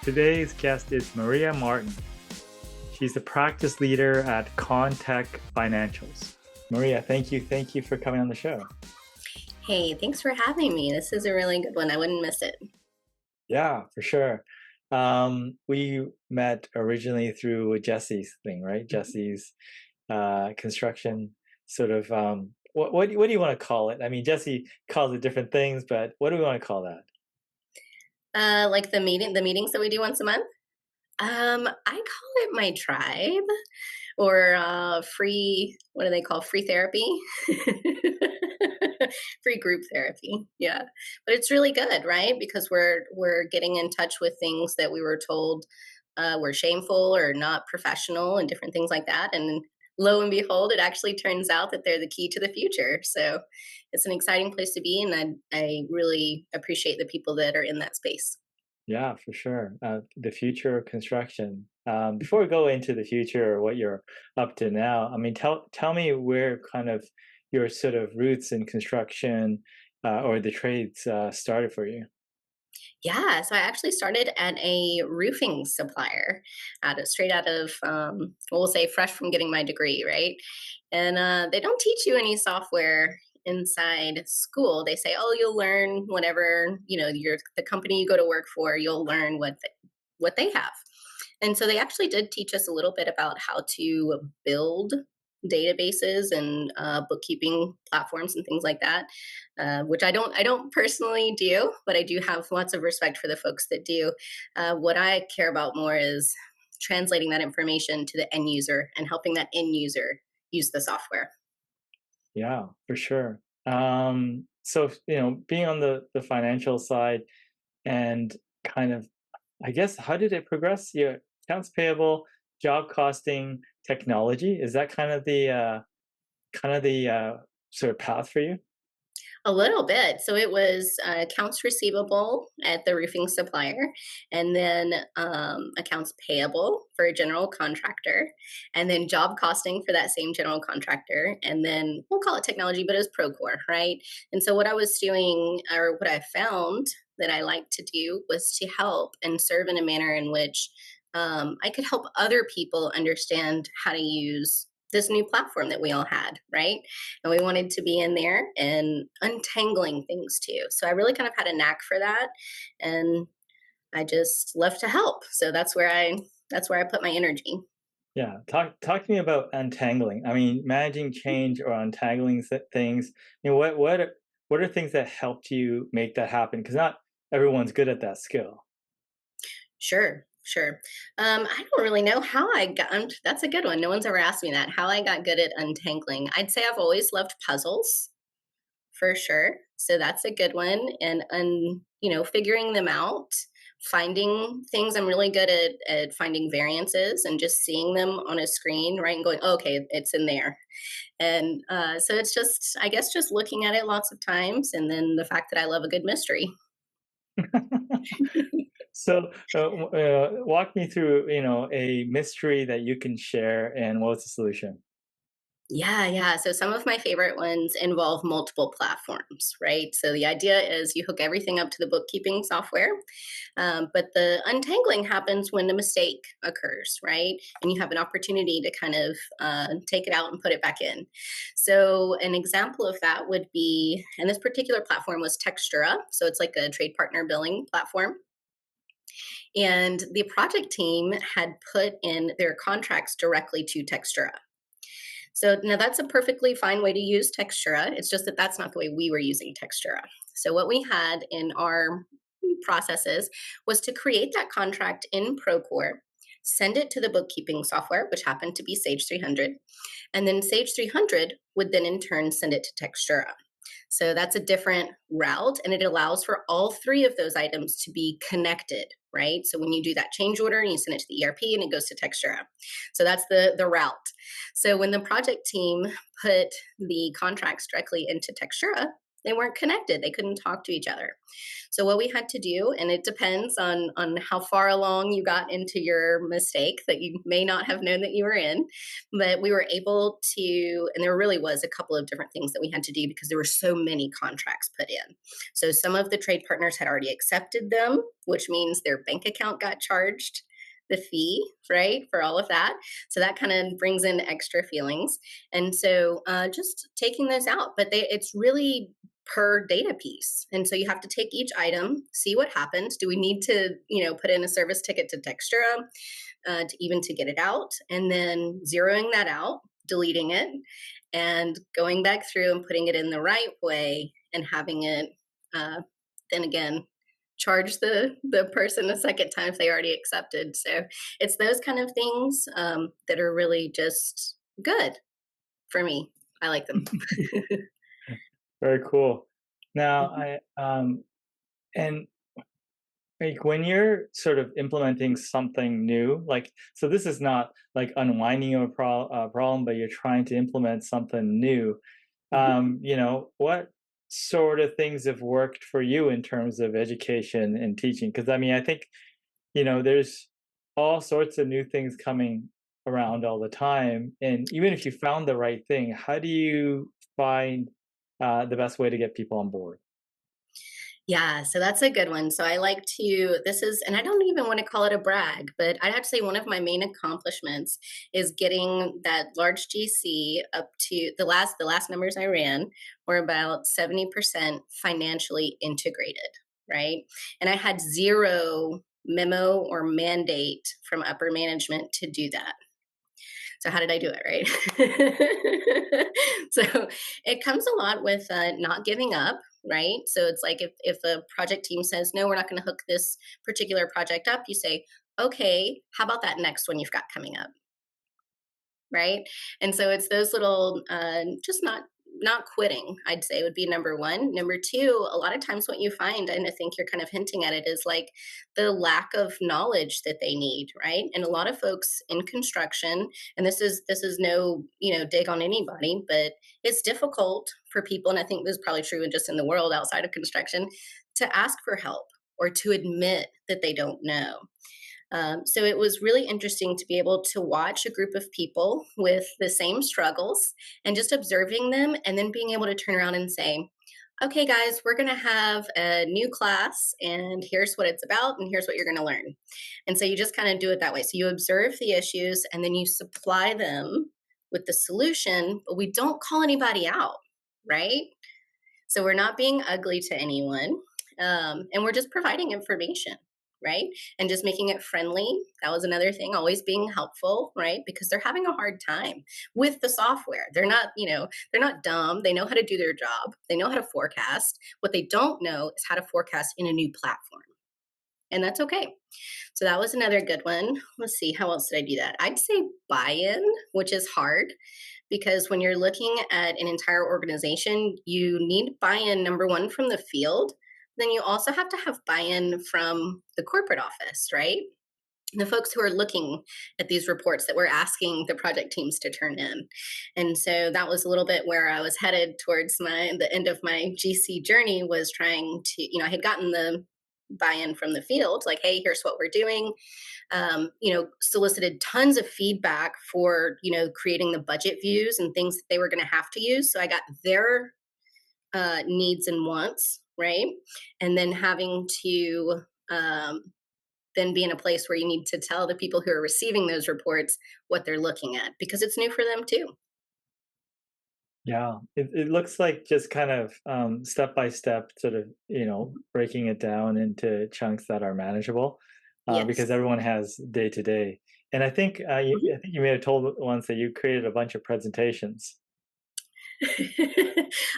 Today's guest is Maria Martin. She's the practice leader at ConTech Financials. Maria, thank you. Thank you for coming on the show. Hey, thanks for having me. This is a really good one. I wouldn't miss it. Yeah, for sure. We met originally through Jesse's thing, right? Jesse's construction sort of what do you want to call it? I mean, Jesse calls it different things, but what do we want to call that? Like the meetings that we do once a month. I call it my tribe or free. What do they call free therapy? Free group therapy. Yeah, but it's really good, right? Because we're getting in touch with things that we were told were shameful or not professional and different things like that. And lo and behold, it actually turns out that they're the key to the future. So it's an exciting place to be, and I really appreciate the people that are in that space. Yeah, for sure. The future of construction. Before we go into the future or what you're up to now, I mean, tell me where kind of your sort of roots in construction or the trades started for you. Yeah, so I actually started at a roofing supplier, straight out of, we'll say, fresh from getting my degree, right? And they don't teach you any software inside school. They say, oh, you'll learn whatever the company you go to work for. You'll learn what they have. And so they actually did teach us a little bit about how to build databases and bookkeeping platforms and things like that, which I don't personally do, but I do have lots of respect for the folks that do. What I care about more is translating that information to the end user and helping that end user use the software. Yeah, for sure. So, being on the financial side and kind of, I guess, how did it progress? Your accounts payable, job costing, technology, is that kind of the sort of path for you? A little bit. So it was accounts receivable at the roofing supplier, and then accounts payable for a general contractor, and then job costing for that same general contractor. And then we'll call it technology, but it was Procore, right? And so what I was doing, or what I found that I like to do, was to help and serve in a manner in which I could help other people understand how to use this new platform that we all had, right? And we wanted to be in there and untangling things too. So I really kind of had a knack for that, and I just love to help. So that's where I put my energy. Yeah, talk to me about untangling. I mean, managing change or untangling things. What are things that helped you make that happen? Because not everyone's good at that skill. Sure, sure. I don't really know how I got. That's a good one. No one's ever asked me that. How I got good at untangling. I'd say I've always loved puzzles for sure. So that's a good one. And figuring them out, finding things. I'm really good at finding variances and just seeing them on a screen, right? And going, oh, okay, it's in there. And so it's just, I guess, just looking at it lots of times. And then the fact that I love a good mystery. So, walk me through, a mystery that you can share, and what's the solution? Yeah, yeah. So some of my favorite ones involve multiple platforms, right? So the idea is you hook everything up to the bookkeeping software, but the untangling happens when a mistake occurs, right? And you have an opportunity to kind of take it out and put it back in. So an example of that would be, and this particular platform was Textura, so it's like a trade partner billing platform. And the project team had put in their contracts directly to Textura. So now that's a perfectly fine way to use Textura. It's just that that's not the way we were using Textura. So what we had in our processes was to create that contract in Procore, send it to the bookkeeping software, which happened to be Sage 300, and then Sage 300 would then in turn send it to Textura. So that's a different route, and it allows for all three of those items to be connected, right? So when you do that change order and you send it to the ERP and it goes to Textura. So that's the route. So when the project team put the contracts directly into Textura, They weren't connected. They couldn't talk to each other. So what we had to do, and it depends on how far along you got into your mistake that you may not have known that you were in, but we were able to, and there really was a couple of different things that we had to do because there were so many contracts put in. So some of the trade partners had already accepted them, which means their bank account got charged the fee, right, for all of that. So that kind of brings in extra feelings. And so just taking those out, but it's really per data piece. And so you have to take each item, see what happens. Do we need to, put in a service ticket to Textura to get it out, and then zeroing that out, deleting it, and going back through and putting it in the right way and having it then again charge the person a second time if they already accepted. So it's those kind of things that are really just good for me. I like them. Very cool. Now, Mhm. and like when you're sort of implementing something new, like, so this is not like unwinding a problem, but you're trying to implement something new. Mhm. What sort of things have worked for you in terms of education and teaching? Because I mean, I think, there's all sorts of new things coming around all the time. And even if you found the right thing, how do you find the best way to get people on board? Yeah, so that's a good one. So I like to, this is, and I don't even want to call it a brag, but I'd have to say one of my main accomplishments is getting that large GC up to the last numbers I ran were about 70% financially integrated, right? And I had zero memo or mandate from upper management to do that. So how did I do it, right? So it comes a lot with not giving up, right? So it's like if a project team says, no, we're not going to hook this particular project up, you say, okay, how about that next one you've got coming up? Right. And so it's those little just not quitting, I'd say, would be number one. Number two, a lot of times what you find, and I think you're kind of hinting at it, is like the lack of knowledge that they need, right? And a lot of folks in construction, and this is no dig on anybody, but it's difficult for people, and I think this is probably true just in the world outside of construction, to ask for help or to admit that they don't know. So it was really interesting to be able to watch a group of people with the same struggles and just observing them, and then being able to turn around and say, okay, guys, we're going to have a new class, and here's what it's about, and here's what you're going to learn. And so you just kind of do it that way. So you observe the issues, and then you supply them with the solution, but we don't call anybody out, right? So we're not being ugly to anyone. And we're just providing information, right? And just making it friendly. That was another thing, always being helpful, right? Because they're having a hard time with the software. They're not dumb. They know how to do their job. They know how to forecast. What they don't know is how to forecast in a new platform. And that's okay. So that was another good one. Let's see, how else did I do that? I'd say buy in, which is hard because when you're looking at an entire organization, you need buy in, number one, from the field. Then you also have to have buy in from the corporate office, right? The folks who are looking at these reports that we're asking the project teams to turn in. And so that was a little bit where I was headed towards the end of my GC journey, was trying to, I had gotten the buy-in from the field, like, hey, here's what we're doing. Solicited tons of feedback for, creating the budget views and things that they were going to have to use. So I got their needs and wants, right? And then having to then be in a place where you need to tell the people who are receiving those reports what they're looking at because it's new for them too. Yeah, it looks like just kind of step by step, sort of, breaking it down into chunks that are manageable, because Yes. everyone has day to day. And I think you may have told once that you created a bunch of presentations.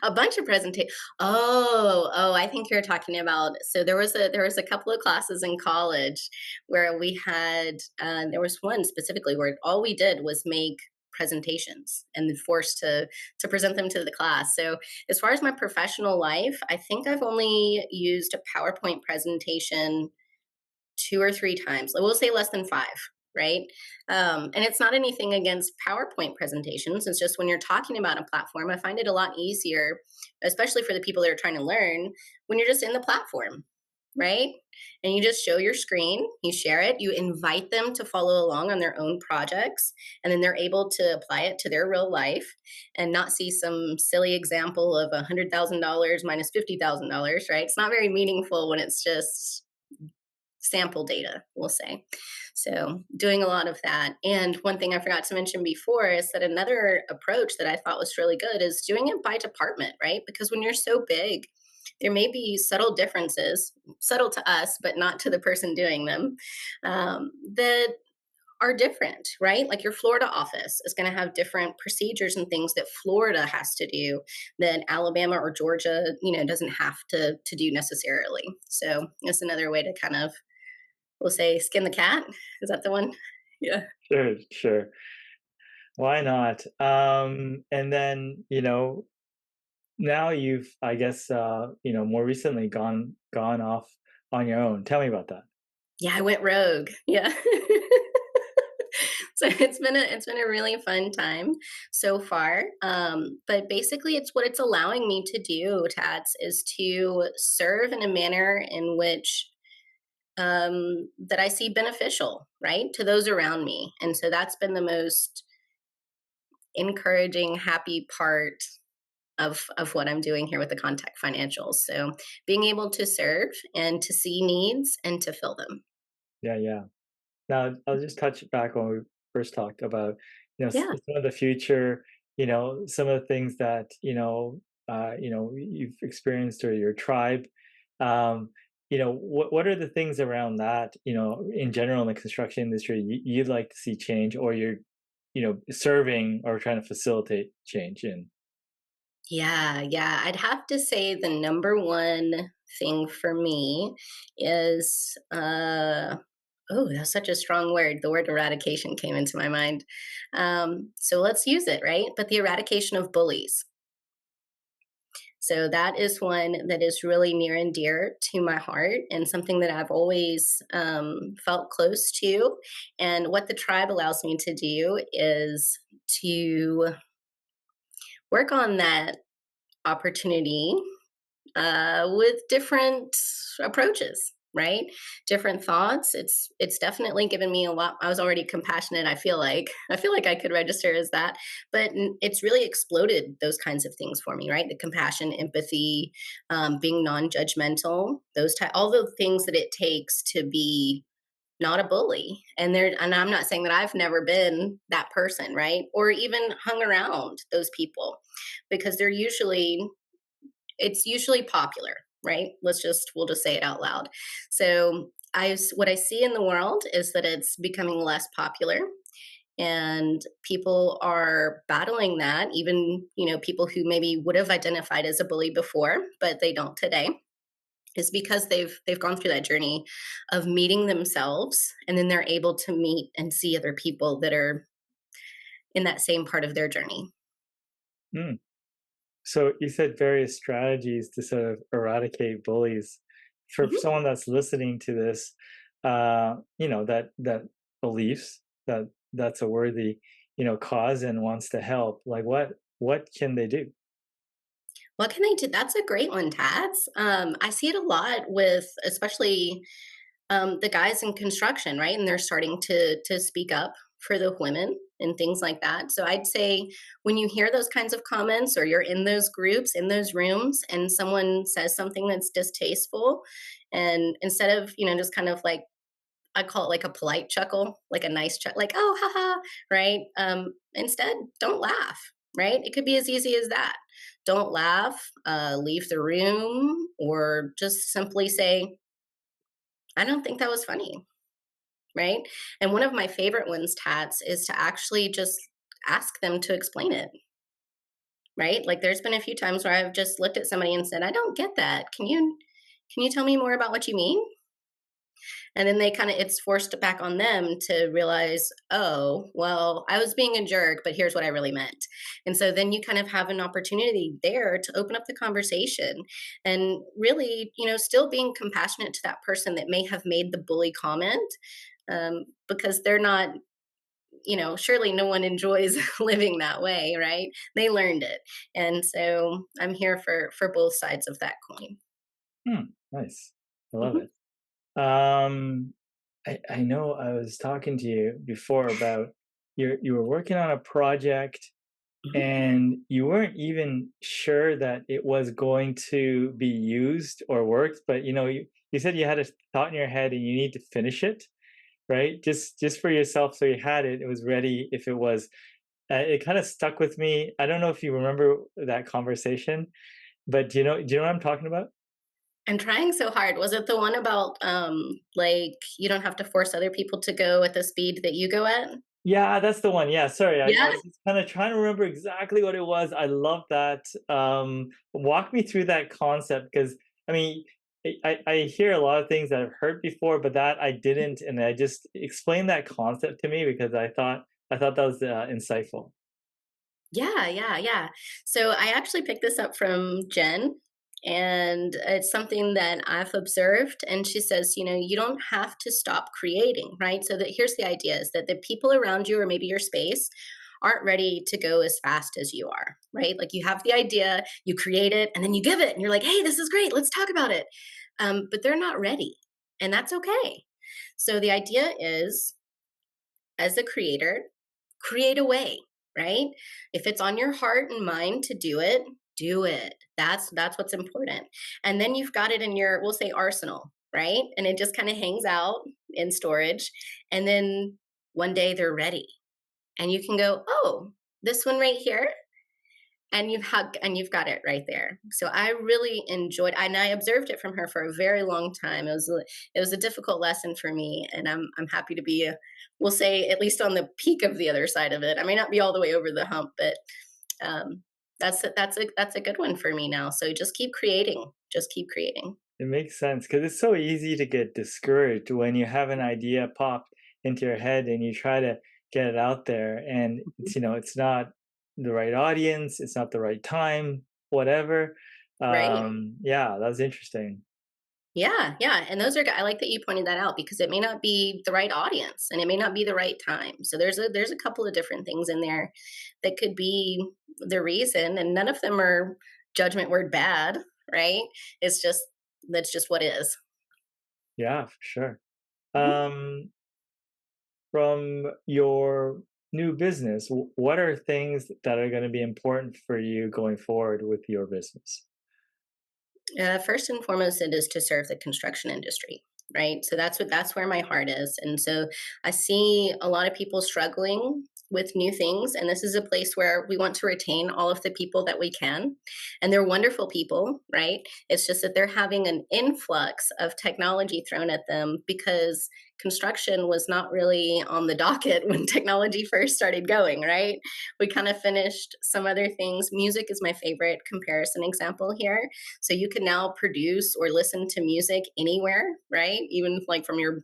A bunch of presentation. Oh, I think you're talking about. So there was a couple of classes in college where we had. There was one specifically where all we did was make presentations and then forced to present them to the class. So as far as my professional life, I think I've only used a PowerPoint presentation two or three times. I will say less than five. right? And it's not anything against PowerPoint presentations. It's just when you're talking about a platform, I find it a lot easier, especially for the people that are trying to learn, when you're just in the platform, right? And you just show your screen, you share it, you invite them to follow along on their own projects, and then they're able to apply it to their real life and not see some silly example of $100,000 minus $50,000, right? It's not very meaningful when it's just sample data, we'll say. So, doing a lot of that. And one thing I forgot to mention before is that another approach that I thought was really good is doing it by department, right? Because when you're so big, there may be subtle differences, subtle to us, but not to the person doing them, that are different, right? Like your Florida office is going to have different procedures and things that Florida has to do that Alabama or Georgia, doesn't have to do necessarily. So that's another way to kind of, we'll say, skin the cat. Is that the one? Yeah. Sure, sure. Why not? And then, now you've, I guess, more recently gone off on your own. Tell me about that. Yeah, I went rogue. Yeah. So it's been a really fun time so far. But basically, it's what it's allowing me to do, Tats, is to serve in a manner in which that I see beneficial, right, to those around me. And so that's been the most encouraging, happy part of what I'm doing here with the ConTech Financials. So being able to serve and to see needs and to fill them. Yeah, yeah. Now, I'll just touch back when we first talked about, Yeah. some of the future, some of the things that, you've experienced or your tribe. Um, what are the things around that, in general in the construction industry you'd like to see change or you're, serving or trying to facilitate change in? Yeah, yeah. I'd have to say the number one thing for me is oh, that's such a strong word. The word eradication came into my mind. So let's use it, right? But the eradication of bullies. So that is one that is really near and dear to my heart and something that I've always felt close to. And what the tribe allows me to do is to work on that opportunity with different approaches, right? Different thoughts. It's definitely given me a lot. I was already compassionate. I feel like I could register as that, but it's really exploded those kinds of things for me, right? The compassion, empathy, being non-judgmental, all the things that it takes to be not a bully. And I'm not saying that I've never been that person, right? Or even hung around those people because it's usually popular, right? We'll just say it out loud. So what I see in the world is that it's becoming less popular and people are battling that, even, people who maybe would have identified as a bully before, but they don't today, is because they've gone through that journey of meeting themselves, and then they're able to meet and see other people that are in that same part of their journey. Mm. So you said various strategies to sort of eradicate bullies. For Mhm. someone that's listening to this, that believes that that's a worthy, cause and wants to help, like what can they do? What can I do? That's a great one, Tats. I see it a lot with, especially the guys in construction, right? And they're starting to speak up for the women and things like that. So I'd say when you hear those kinds of comments, or you're in those groups, in those rooms, and someone says something that's distasteful, and instead of just kind of like, I call it like a polite chuckle, like a nice chuckle, like, oh, haha, right? Instead, don't laugh, right? It could be as easy as that. Don't laugh, leave the room, or just simply say, I don't think that was funny, right? And one of my favorite ones, Tats, is to actually just ask them to explain it, right? Like there's been a few times where I've just looked at somebody and said, I don't get that. Can you tell me more about what you mean? And then it's forced back on them to realize, oh, well, I was being a jerk, but here's what I really meant. And so then you kind of have an opportunity there to open up the conversation and really, still being compassionate to that person that may have made the bully comment, because they're not, surely no one enjoys living that way, right? They learned it. And so I'm here for both sides of that coin. Hmm, nice. I love Mhm, it. I know I was talking to you before about you were working on a project mhm. and you weren't even sure that it was going to be used or worked, but you said you had a thought in your head and you need to finish it, right? Just for yourself, so you had it, it was ready if it was. It kind of stuck with me. I don't know if you remember that conversation, but do you know what I'm talking about? I'm trying so hard. Was it the one about like you don't have to force other people to go at the speed that you go at? Yeah, that's the one. Yeah, sorry. I Yeah. was just kind of trying to remember exactly what it was. I love that. Walk me through that concept because I mean, I hear a lot of things that I've heard before, but that I didn't, and I just explained that concept to me because I thought that was insightful. Yeah, yeah, yeah. So I actually picked this up from Jen, and it's something that I've observed. And she says, you don't have to stop creating, right? So that here's the idea is that the people around you or maybe your space aren't ready to go as fast as you are, right? Like you have the idea, you create it, and then you give it, and you're like, hey, this is great, let's talk about it. But they're not ready, and that's okay. So the idea is, as a creator, create a way, right? If it's on your heart and mind to do it, do it. That's what's important. And then you've got it in your, we'll say, arsenal, right? And it just kind of hangs out in storage. And then one day they're ready. And you can go, oh, this one right here, and you've got it right there. So I really enjoyed, and I observed it from her for a very long time. It was a difficult lesson for me, and I'm happy to be we'll say, at least on the peak of the other side of it. I may not be all the way over the hump, but um, that's a good one for me now. So just keep creating, just keep creating. It makes sense because it's so easy to get discouraged when you have an idea pop into your head and you try to get it out there, and it's not the right audience, it's not the right time, whatever. Right. Yeah, that's interesting. Yeah, yeah, and those are I like that you pointed that out because it may not be the right audience and it may not be the right time. So there's a couple of different things in there that could be the reason, and none of them are judgment word bad, right? It's just that's just what is. Yeah, for sure. Mhm. um from your new business, what are things that are going to be important for you going forward with your business? First and foremost, it is to serve the construction industry, right? So that's where my heart is, and so I see a lot of people struggling with new things, and this is a place where we want to retain all of the people that we can, and they're wonderful people, right? It's just that they're having an influx of technology thrown at them because construction was not really on the docket when technology first started going, right? We kind of finished some other things. Music is my favorite comparison example here, so you can now produce or listen to music anywhere, right? Even like from your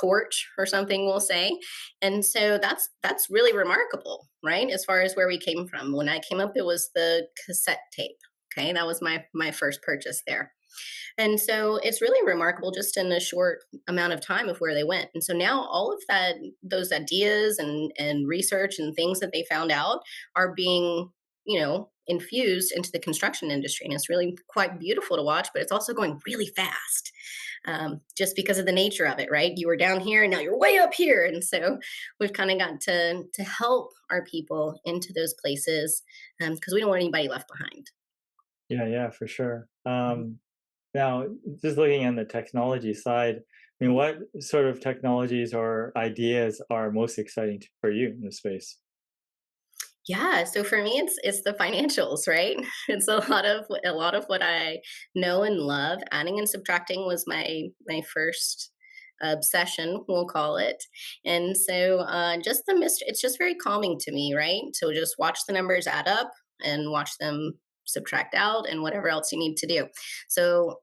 porch or something, we'll say. And so that's really remarkable, right? As far as where we came from. When I came up, it was the cassette tape. Okay, that was my first purchase there. And so it's really remarkable just in a short amount of time of where they went. And so now all of that, those ideas and research and things that they found out are being, infused into the construction industry. And it's really quite beautiful to watch, but it's also going really fast, just because of the nature of it, right? You were down here and now you're way up here. And so we've kind of got to help our people into those places because we don't want anybody left behind. Yeah, yeah, for sure. Mhm. Now, just looking on the technology side, I mean, what sort of technologies or ideas are most exciting for you in the space? Yeah, so for me, it's the financials, right? It's a lot of what I know and love. Adding and subtracting was my first obsession, we'll call it, and so just the mystery. It's just very calming to me, right? So just watch the numbers add up and watch them subtract out, and whatever else you need to do. So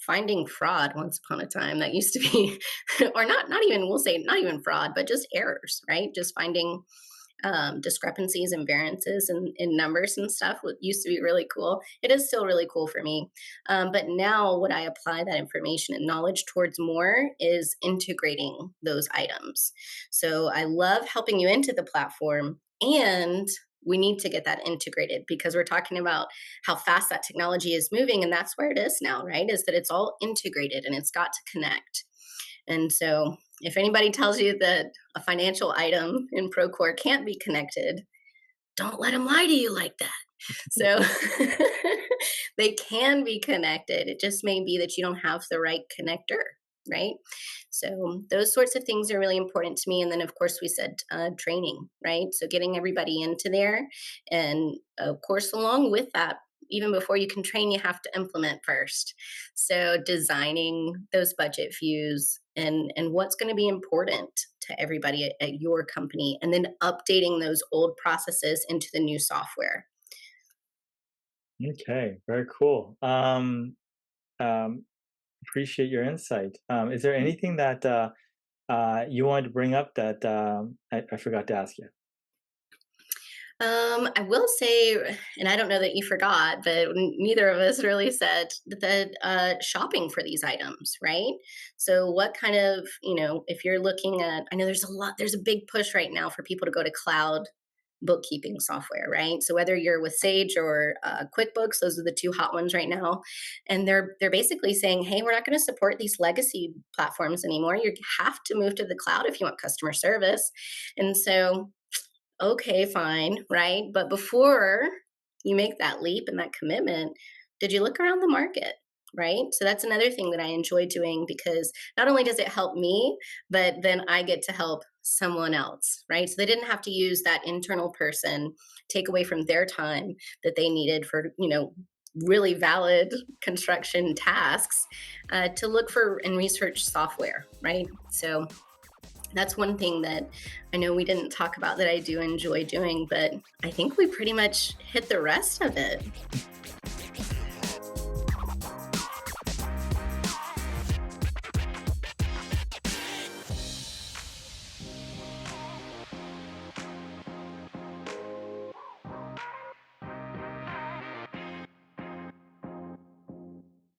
finding fraud once upon a time that used to be, or not even we'll say not even fraud, but just errors, right? Just finding discrepancies and variances in numbers and stuff. What used to be really cool, it is still really cool for me. But now, what I apply that information and knowledge towards more is integrating those items. So I love helping you into the platform, and we need to get that integrated because we're talking about how fast that technology is moving, and that's where it is now, right? Is that it's all integrated and it's got to connect. And so, if anybody tells you that a financial item in Procore can't be connected, don't let them lie to you like that. So, they can be connected. It just may be that you don't have the right connector, right? So, those sorts of things are really important to me. And then, of course, we said training, right? So, getting everybody into there. And of course, along with that, even before you can train, you have to implement first. So, designing those budget views and what's going to be important to everybody at your company, and then updating those old processes into the new software. Okay, very cool. Um, Appreciate your insight. Is there anything that you wanted to bring up that I forgot to ask you? I will say, and I don't know that you forgot, but neither of us really said that shopping for these items, right? So, what kind of, if you're looking at, I know there's a big push right now for people to go to cloud bookkeeping software, right? So whether you're with Sage or QuickBooks, those are the two hot ones right now, and they're basically saying, hey, we're not going to support these legacy platforms anymore. You have to move to the cloud if you want customer service. And so, okay, fine, right? But before you make that leap and that commitment, did you look around the market? Right. So that's another thing that I enjoy doing because not only does it help me, but then I get to help someone else. Right. So they didn't have to use that internal person, take away from their time that they needed for, really valid construction tasks to look for and research software. Right. So that's one thing that I know we didn't talk about that I do enjoy doing, but I think we pretty much hit the rest of it.